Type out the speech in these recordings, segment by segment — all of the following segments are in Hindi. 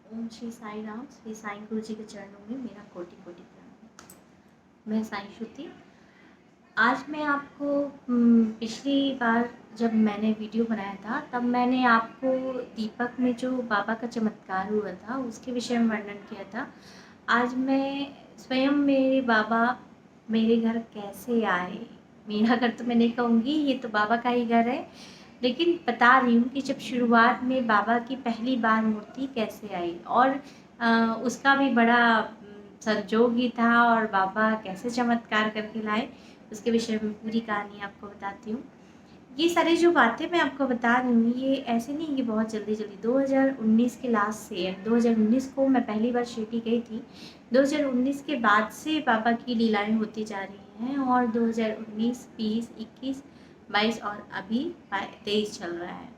ओम श्री साई राम, श्री साईं गुरु जी के चरणों में मेरा कोटि कोटि प्रणाम। मैं साईं श्रुति। आज मैं आपको पिछली बार जब मैंने वीडियो बनाया था तब मैंने आपको दीपक में जो बाबा का चमत्कार हुआ था उसके विषय में वर्णन किया था। आज मैं स्वयं मेरे बाबा मेरे घर कैसे आए। मेरा घर तो मैं नहीं कहूँगी, ये तो बाबा का ही घर है, लेकिन बता रही हूँ कि जब शुरुआत में बाबा की पहली बार मूर्ति कैसे आई और उसका भी बड़ा संजोग ही था और बाबा कैसे चमत्कार करके लाए, उसके विषय में पूरी कहानी आपको बताती हूँ। ये सारी जो बातें मैं आपको बता रही हूँ ये ऐसे नहीं कि बहुत जल्दी 2019 के लास्ट से 2019 को मैं पहली बार शिरडी गई थी। 2019 के बाद से बाबा की लीलाएं होती जा रही हैं और 2019, 20, 21, 22 और अभी 23 चल रहा है।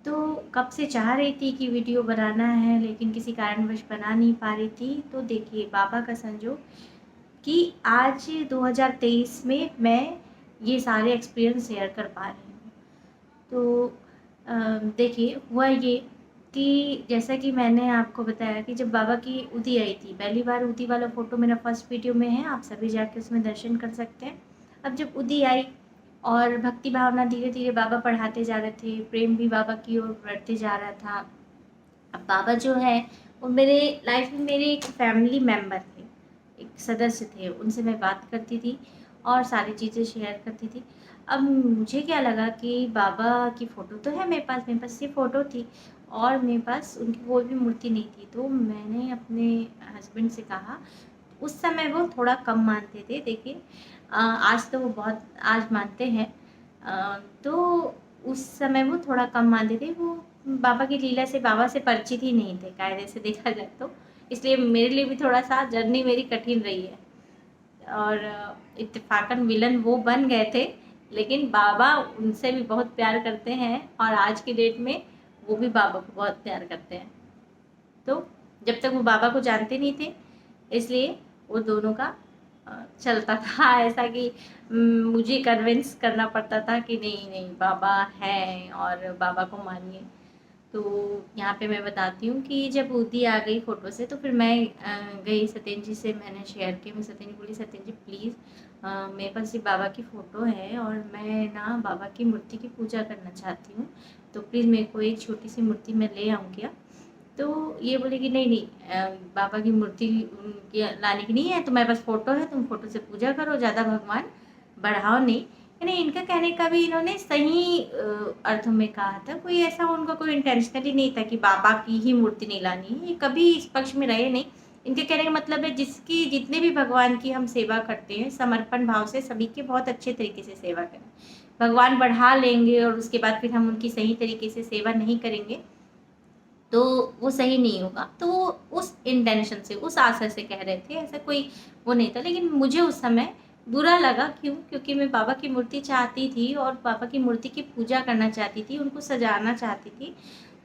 तो कब से चाह रही थी कि वीडियो बनाना है, लेकिन किसी कारणवश बना नहीं पा रही थी। तो देखिए बाबा का संजोग कि आज 2023 में मैं ये सारे एक्सपीरियंस शेयर कर पा रही हूँ। तो देखिए हुआ ये कि जैसा कि मैंने आपको बताया कि जब बाबा की उदी आई थी पहली बार, उदी वाला फ़ोटो मेरा फर्स्ट वीडियो में है, आप सभी जाके उसमें दर्शन कर सकते हैं। अब जब उदी आई और भक्ति भावना धीरे धीरे बाबा पढ़ाते जा रहे थे, प्रेम भी बाबा की ओर बढ़ते जा रहा था। अब बाबा जो है वो मेरे लाइफ में मेरे एक फैमिली मेम्बर थे, एक सदस्य थे, उनसे मैं बात करती थी और सारी चीज़ें शेयर करती थी। अब मुझे क्या लगा कि बाबा की फ़ोटो तो है मेरे पास ये फ़ोटो थी और मेरे पास उनकी कोई भी मूर्ति नहीं थी। तो मैंने अपने हस्बैंड से कहा, उस समय वो थोड़ा कम मानते थे। देखिए आज तो वो बहुत आज मानते हैं। तो उस समय वो थोड़ा कम मानते थे। वो बाबा की लीला से, बाबा से परिचित ही नहीं थे कायदे से देखा जाए तो, इसलिए मेरे लिए भी थोड़ा सा जर्नी मेरी कठिन रही है। और इत्तेफाकन विलन वो बन गए थे, लेकिन बाबा उनसे भी बहुत प्यार करते हैं और आज की डेट में वो भी बाबा को बहुत प्यार करते हैं। तो जब तक वो बाबा को जानते नहीं थे, इसलिए वो दोनों का चलता था ऐसा कि मुझे कन्विंस करना पड़ता था कि नहीं नहीं बाबा हैं और बाबा को मानिए। तो यहाँ पे मैं बताती हूँ कि जब उदी आ गई फ़ोटो से तो फिर मैं गई सत्येंद्र जी से, मैंने शेयर किया। मैं सत्येंद्र जी बोली, सत्येंद्र जी प्लीज़ मेरे पास ये बाबा की फ़ोटो है और मैं ना बाबा की मूर्ति की पूजा करना चाहती हूँ, तो प्लीज़ मेरे को एक छोटी सी मूर्ति मैं ले आऊँ क्या। तो ये बोले कि नहीं नहीं बाबा की मूर्ति उनकी लाने की नहीं है, तुम्हारे पास फ़ोटो है, तुम फ़ोटो से पूजा करो, ज़्यादा भगवान बढ़ाओ नहीं। यानी इनका कहने का भी इन्होंने सही अर्थ में कहा था। कोई ऐसा उनका कोई इंटेंशनली नहीं था कि बाबा की ही मूर्ति नहीं लानी है, ये कभी इस पक्ष में रहे नहीं। इनके कहने का मतलब है जिसकी जितने भी भगवान की हम सेवा करते हैं समर्पण भाव से सभी की बहुत अच्छे तरीके से सेवा करें। भगवान बढ़ा लेंगे और उसके बाद फिर हम उनकी सही तरीके से सेवा नहीं करेंगे तो वो सही नहीं होगा। तो वो उस इंटेंशन से, उस आशा से कह रहे थे, ऐसा कोई वो नहीं था। लेकिन मुझे उस समय बुरा लगा, क्यों? क्योंकि मैं बाबा की मूर्ति चाहती थी और बाबा की मूर्ति की पूजा करना चाहती थी, उनको सजाना चाहती थी।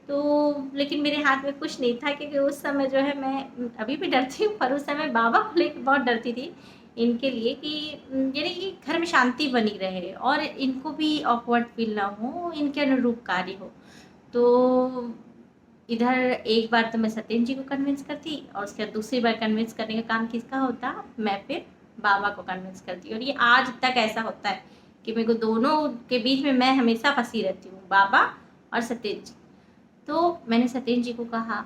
तो लेकिन मेरे हाथ में कुछ नहीं था, क्योंकि उस समय जो है मैं अभी भी डरती हूँ, पर उस समय बाबा को लेकर बहुत डरती थी इनके लिए कि यानी कि घर में शांति बनी रहे और इनको भी ऑकवर्ड फील ना हो, इनके अनुरूप कार्य हो। तो इधर एक बार तो मैं सत्येंद्र जी को कन्विंस करती और उसके बाद दूसरी बार कन्विंस करने का काम किसका होता, मैं फिर बाबा को कन्विंस करती। और ये आज तक ऐसा होता है कि मेरे को दोनों के बीच में मैं हमेशा फंसी रहती हूँ, बाबा और सत्येंद्र जी। तो मैंने सत्येंद्र जी को कहा,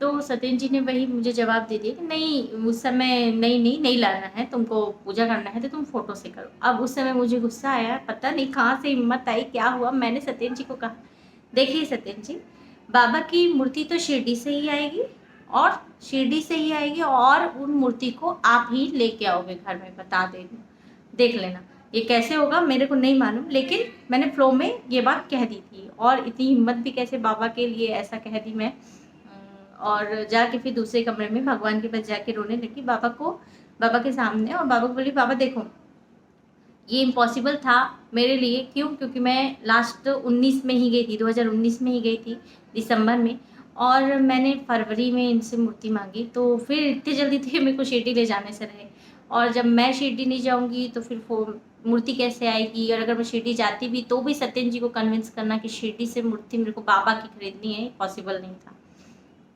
तो सत्येंद्र जी ने वही मुझे जवाब दे दिया कि नहीं, उस समय नहीं नहीं नहीं लाना है, तुमको पूजा करना है तो तुम फोटो से करो। अब उस समय मुझे गुस्सा आया, पता नहीं कहाँ से हिम्मत आई, क्या हुआ। मैंने सत्येंद्र जी को कहा, देखिए सत्येंद्र जी, बाबा की मूर्ति तो शिरडी से ही आएगी और शिरडी से ही आएगी और उन मूर्ति को आप ही लेके आओगे घर में, बता दे देख लेना। ये कैसे होगा मेरे को नहीं मालूम, लेकिन मैंने फ्लो में ये बात कह दी थी और इतनी हिम्मत भी कैसे बाबा के लिए ऐसा कह दी मैं। और जाके फिर दूसरे कमरे में भगवान के पास जाके रोने लगी बाबा के सामने, और बाबा को बोली, बाबा देखो ये इम्पॉसिबल था मेरे लिए। क्यों? क्योंकि मैं लास्ट 19 में ही गई थी, 2019 में ही गई थी दिसंबर में, और मैंने फरवरी में इनसे मूर्ति मांगी। तो फिर इतनी जल्दी थे मेरे को शिरडी ले जाने से रहे, और जब मैं शिरडी नहीं जाऊंगी तो फिर वो मूर्ति कैसे आएगी। और अगर मैं शिरडी जाती भी तो भी सत्येंद्र जी को कन्विंस करना कि शिरडी से मूर्ति मेरे को बाबा की खरीदनी है, पॉसिबल नहीं था।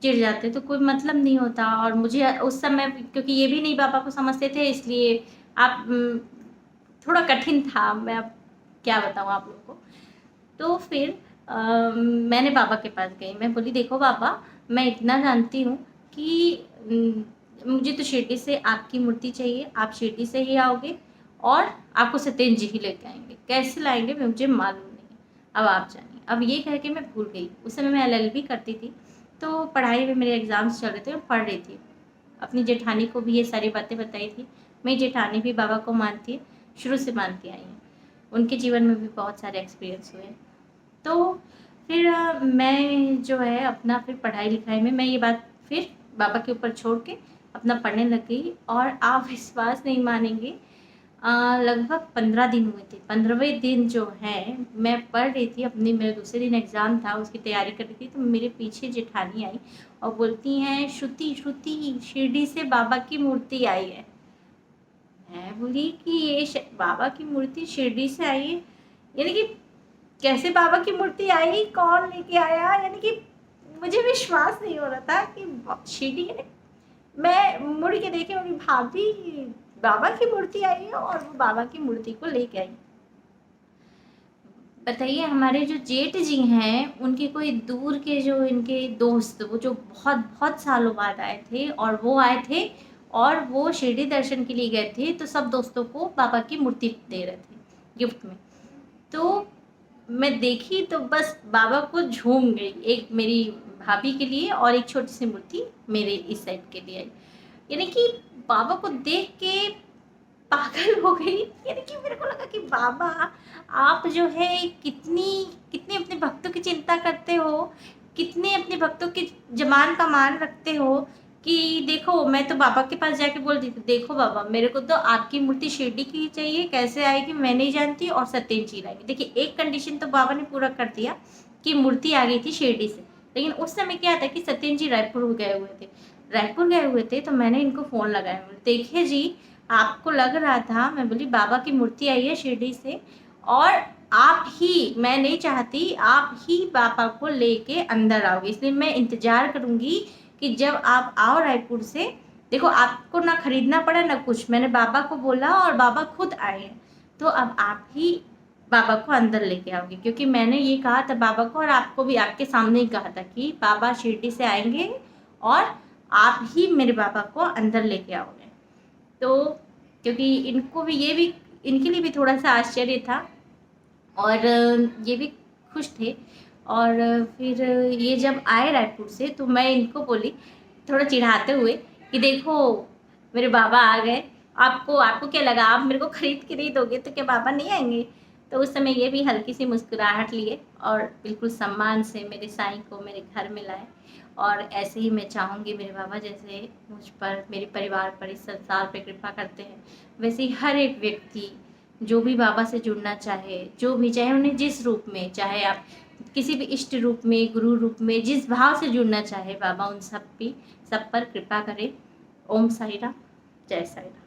चिढ़ जाते, तो कोई मतलब नहीं होता। और मुझे उस समय, क्योंकि ये भी नहीं पापा को समझते थे, इसलिए आप थोड़ा कठिन था। मैं अब क्या बताऊँ आप लोगों को। तो फिर मैंने पापा के पास गई, मैं बोली देखो पापा, मैं इतना जानती हूँ कि मुझे तो शिरडी से आपकी मूर्ति चाहिए, आप शिरडी से ही आओगे और आपको सत्येंद्र जी ही लेके आएंगे, कैसे लाएंगे मुझे मालूम नहीं, अब आप जानिए। अब ये कह के मैं भूल गई। उस समय मैं LLB करती थी, तो पढ़ाई में मेरे एग्ज़ाम्स चल रहे थे, मैं पढ़ रही थी। अपनी जेठानी को भी ये सारी बातें बताई थी। मेरी जेठानी भी बाबा को मानती है, शुरू से मानती आई हैं, उनके जीवन में भी बहुत सारे एक्सपीरियंस हुए। तो फिर मैं जो है अपना फिर पढ़ाई लिखाई में मैं ये बात फिर बाबा के ऊपर छोड़ के अपना पढ़ने लग गई। और आप विश्वास नहीं मानेंगे, लगभग 15 दिन हुए थे। 15वें दिन जो है मैं पढ़ रही थी अपनी, मेरे दूसरे दिन एग्ज़ाम था, उसकी तैयारी कर रही थी, तो मेरे पीछे जेठानी आई और बोलती हैं, श्रुति श्रुति शिरडी से बाबा की मूर्ति आई है। मैं बोली कि ये बाबा की मूर्ति शिरडी से आई है, यानी कि कैसे बाबा की मूर्ति आई, कौन लेके आया, यानी कि मुझे विश्वास नहीं हो रहा था कि शिरडी, यानी मैं मुड़ के देखे, मेरी भाभी बाबा की मूर्ति आई है और वो बाबा की मूर्ति को लेके आई। बताइए, हमारे जो जेठ जी हैं उनके कोई दूर के जो इनके दोस्त, वो जो बहुत बहुत सालों बाद आए थे, और वो आए थे और वो शिरडी दर्शन के लिए गए थे, तो सब दोस्तों को बाबा की मूर्ति दे रहे थे गिफ्ट में। तो मैं देखी तो बस बाबा को झूम गई। एक मेरी भाभी के लिए और एक छोटी सी मूर्ति मेरे इस साइड के लिए आई, यानी कि बाबा को देख के पागल हो गई। यानी कि मेरे को लगा कि बाबा, आप जो है कितनी कितने अपने भक्तों की चिंता करते हो, कितने अपने भक्तों की जबान का मान रखते हो कि देखो, मैं तो बाबा के पास जाके बोल दी थी, देखो बाबा, मेरे को तो आपकी मूर्ति शिरडी की ही चाहिए, कैसे आएगी मैं नहीं जानती, और सत्येंद्र जी लाएंगे। देखिए, एक कंडीशन तो बाबा ने पूरा कर दिया कि मूर्ति आ गई थी शिरडी से, लेकिन उस समय क्या था कि सत्येंद्र जी रायपुर गए हुए थे। रायपुर गए हुए थे, तो मैंने इनको फ़ोन लगाया, देखिए जी, आपको लग रहा था, मैं बोली बाबा की मूर्ति आई है शिरडी से, और आप ही, मैं नहीं चाहती, आप ही बाबा को लेके अंदर आओगे, इसलिए मैं इंतज़ार करूँगी कि जब आप आओ रायपुर से, देखो आपको ना खरीदना पड़ा ना कुछ, मैंने बाबा को बोला और बाबा खुद आए हैं, तो अब आप ही बाबा को अंदर लेके आओगे, क्योंकि मैंने ये कहा था बाबा को, और आपको भी आपके सामने ही कहा था कि बाबा शिरडी से आएंगे और आप ही मेरे बाबा को अंदर लेके आओगे। तो क्योंकि इनको भी, ये भी, इनके लिए भी थोड़ा सा आश्चर्य था, और ये भी खुश थे। और फिर ये जब आए रायपुर से, तो मैं इनको बोली थोड़ा चिढ़ाते हुए कि देखो, मेरे बाबा आ गए, आपको आपको क्या लगा, आप मेरे को खरीद के नहीं दोगे तो क्या बाबा नहीं आएंगे। तो उस समय ये भी हल्की सी मुस्कुराहट लिए और बिल्कुल सम्मान से मेरे साईं को मेरे घर में लाए। और ऐसे ही मैं चाहूँगी, मेरे बाबा जैसे मुझ पर, मेरे परिवार पर, इस संसार पे कृपा करते हैं, वैसे ही हर एक व्यक्ति जो भी बाबा से जुड़ना चाहे, जो भी, चाहे उन्हें जिस रूप में, चाहे आप किसी भी इष्ट रूप में, गुरु रूप में, जिस भाव से जुड़ना चाहे, बाबा उन सब पर कृपा करे। ओम साई राम, जय साई राम।